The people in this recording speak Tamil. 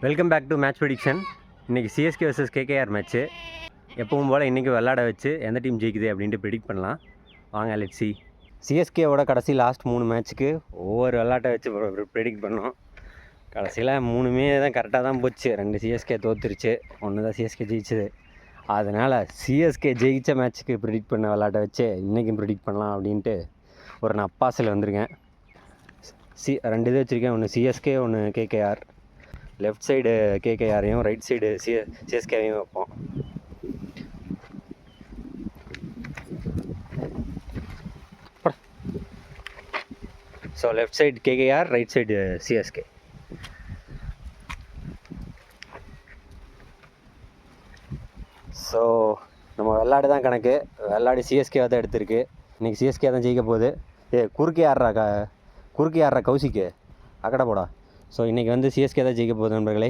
Welcome back to match prediction. இன்றைக்கி சிஎஸ்கே vs கேகேஆர் மேட்ச்சு. எப்பவும் போல் இன்றைக்கி விளாட வச்சு எந்த டீம் ஜெயிக்குது அப்படின்ட்டு ப்ரெடிக்ட் பண்ணலாம். வாங்க லெட்ஸ் சி. சிஎஸ்கேவோட கடைசி லாஸ்ட் 3 மேட்ச்சுக்கு ஒவ்வொரு விளாட்டை வச்சு ப்ரெடிக்ட் பண்ணோம். கடைசியில் 3மே தான் கரெக்டாக தான் போச்சு. 2 சிஎஸ்கே தோற்றுருச்சு, 1 தான் சிஎஸ்கே ஜெயிச்சுது. அதனால் சிஎஸ்கே ஜெயித்த மேட்ச்சுக்கு ப்ரெடிக்ட் பண்ண விளாட்டை வச்சு இன்றைக்கும் ப்ரெடிக்ட் பண்ணலாம் அப்படின்ட்டு ஒரு நப்பாசில் வந்திருக்கேன். 2 இது வச்சுருக்கேன். ஒன்று சிஎஸ்கே, ஒன்று கேகேஆர். லெஃப்ட் சைடு கேகேஆரையும் ரைட் சைடு சிஎஸ்கேவையும் வைப்போம். So left side KKR, right side CSK. So நம்ம விளாடு தான் கணக்கு. விளாடு சிஎஸ்கே தான் எடுத்திருக்கு. இன்றைக்கி சிஎஸ்கே தான் ஜெயிக்க போகுது. குறுக்கே ஆடுறா கௌசிக்கு அக்கடை போடா. ஸோ இன்றைக்கி சிஎஸ்கே தான் ஜெயிக்க போகுது நண்பர்களே.